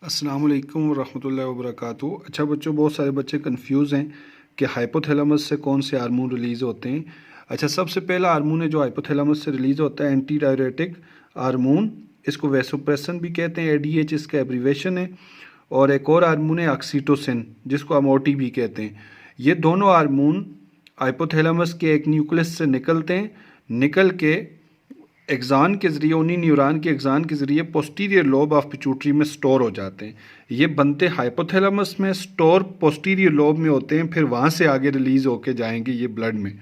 अस्सलाम वालेकुम रहमतुल्लाहि व बरकातुहू। अच्छा बच्चों, बहुत सारे बच्चे कंफ्यूज हैं कि हाइपोथैलेमस से कौन से हार्मोन रिलीज़ होते हैं। अच्छा, सबसे पहला हार्मोन है जो हाइपोथैलेमस से रिलीज़ होता है, एंटी डायरेटिक हार्मोन। इसको वैसोप्रेसन भी कहते हैं, एडीएच इसका एब्रीवेशन है। और एक और हार्मोन है ऑक्सीटोसिन, जिसको हम ओटी भी कहते हैं। ये दोनों हार्मोन हाइपोथैलेमस के एक न्यूक्लियस से निकलते हैं, निकल के एक्सान के ज़रिए, उन्हीं न्यूरॉन के एक्सान के ज़रिए पोस्टीरियर लोब ऑफ पिट्यूटरी में स्टोर हो जाते हैं। ये बनते हाइपोथैलेमस में, स्टोर पोस्टीरियर लोब में होते हैं, फिर वहाँ से आगे रिलीज़ होके जाएंगे ये ब्लड में।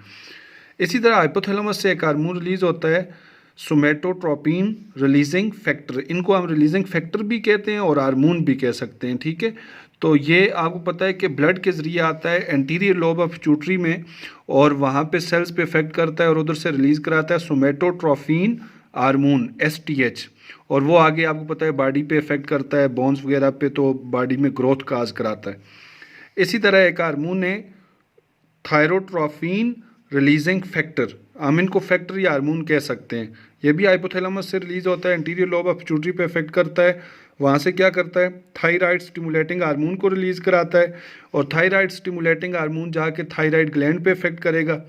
इसी तरह हाइपोथैलेमस से एक हार्मोन रिलीज़ होता है, सोमेटोट्रोपिन रिलीजिंग फैक्टर। इनको हम रिलीजिंग फैक्टर भी कहते हैं और हार्मोन भी कह सकते हैं, ठीक है। तो ये आपको पता है कि ब्लड के ज़रिए आता है एंटीरियर लोब ऑफ पिट्यूटरी में और वहाँ पे सेल्स पे इफेक्ट करता है और उधर से रिलीज़ कराता है सोमेटोट्रोपिन हार्मोन एसटीएच। और वो आगे आपको पता है बॉडी पे इफेक्ट करता है, बोन्स वगैरह पे, तो बॉडी में ग्रोथ काज कराता है। इसी तरह एक हार्मोन है थायरोट्रोपिन रिलीजिंग फैक्टर। हम इनको फैक्टर या हार्मोन कह सकते हैं। ये भी हाइपोथैलेमस से रिलीज होता है, एंटीरियर लोब ऑफ पिट्यूटरी पे इफेक्ट करता है। वहाँ से क्या करता है, थायराइड स्टिमुलेटिंग हार्मोन को रिलीज कराता है और थायराइड स्टिमुलेटिंग हार्मोन जाके थायराइड ग्लैंड पे इफेक्ट करेगा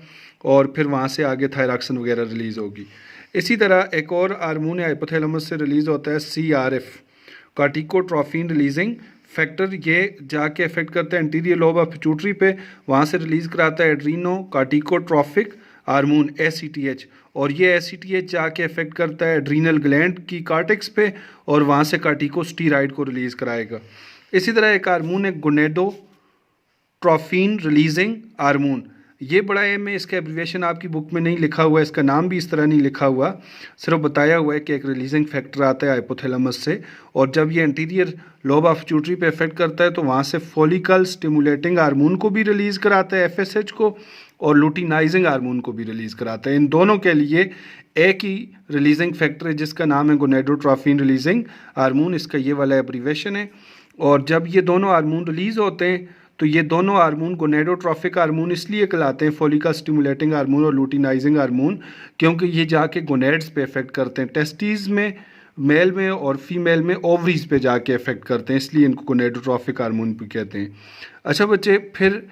और फिर वहाँ से आगे थायरॉक्सिन वगैरह रिलीज होगी। इसी तरह एक और हार्मोन हाइपोथैलेमस से रिलीज होता है सीआरएफ, कार्टिकोट्रोपिन रिलीजिंग फैक्टर। ये जाके इफेक्ट करता है एंटीरियर लोब ऑफ पिट्यूटरी पे, वहाँ से रिलीज कराता है एड्रीनो कार्टिकोट्रोफिक हार्मोन एसीटीएच। और ये एसीटीएच जाके इफेक्ट करता है एड्रीनल ग्लैंड की कार्टेक्स पे और वहाँ से कार्टिकोस्टीराइड को रिलीज कराएगा। इसी तरह एक हार्मोन है गोनेडोट्रोपिन रिलीजिंग हार्मोन। ये बड़ा एम है, इसका एब्रीवेशन आपकी बुक में नहीं लिखा हुआ है, इसका नाम भी इस तरह नहीं लिखा हुआ, सिर्फ बताया हुआ है कि एक रिलीजिंग फैक्टर आता है हाइपोथैलेमस से और जब ये एंटीरियर लोब ऑफ पिट्यूटरी पे इफेक्ट करता है तो वहाँ से फॉलिकल स्टिमुलेटिंग हार्मोन को भी रिलीज़ कराता है एफएसएच को, और लुटिनाइजिंग हार्मोन को भी रिलीज़ कराता है। इन दोनों के लिए एक ही रिलीजिंग फैक्टर है जिसका नाम है गोनेडोट्रोपिन रिलीजिंग हार्मोन, इसका ये वाला एब्रीवेशन है। और जब ये दोनों हार्मोन रिलीज़ होते हैं तो ये दोनों हार्मोन गोनेडोट्रोफिक हार्मोन इसलिए कहलाते हैं, फॉलिकल स्टिमुलेटिंग हार्मोन और लुटिनाइजिंग हार्मोन, क्योंकि ये जाके गोनेड्स पे इफेक्ट करते हैं, टेस्टीज में मेल में और फीमेल में ओवरीज पे जाके इफेक्ट करते हैं, इसलिए इनको गोनेडोट्रोफिक हार्मोन भी कहते हैं। अच्छा बच्चे, फिर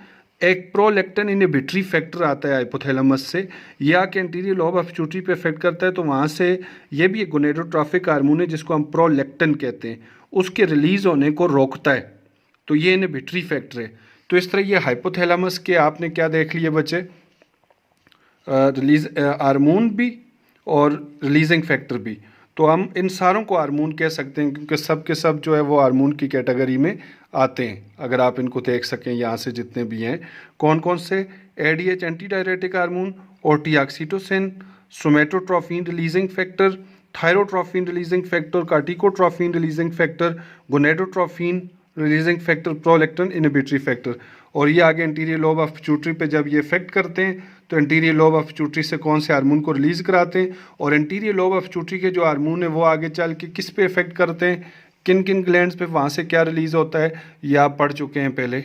एक प्रोलैक्टिन इनहिबिटरी फैक्टर आता है हाइपोथैलेमस से, ये आके एंटीरियर लोब ऑफ पिट्यूटरी पे इफेक्ट करता है, तो वहाँ से ये भी एक गोनेडोट्रोफिक हार्मोन है जिसको हम प्रोलैक्टिन कहते हैं, उसके रिलीज होने को रोकता है, तो ये इनहिबिटरी फैक्टर है। तो इस तरह ये हाइपोथैलेमस के आपने क्या देख लिए बच्चे, रिलीज हार्मोन भी और रिलीजिंग फैक्टर भी। तो हम इन सारों को हार्मोन कह सकते हैं क्योंकि सब के सब जो है वो हार्मोन की कैटेगरी में आते हैं। अगर आप इनको देख सकें यहाँ से जितने भी हैं, कौन कौन से, ADH anti diuretic hormone, OT oxytocin, somatotropin releasing factor, thyrotropin releasing factor, कार्टिकोट्रोपिन releasing factor, gonadotropin releasing factor, prolactin inhibitory factor. और ये आगे एंटीरियर लोब ऑफ पिट्यूटरी पे जब ये इफेक्ट करते हैं तो एंटीरियर लोब ऑफ पिट्यूटरी से कौन से हार्मोन को रिलीज कराते हैं और एंटीरियर लोब ऑफ पिट्यूटरी के जो हार्मोन है वो आगे चल के किस पे इफेक्ट करते हैं, किन किन ग्लैंड्स पे, वहाँ से क्या रिलीज होता है, ये आप पढ़ चुके हैं पहले।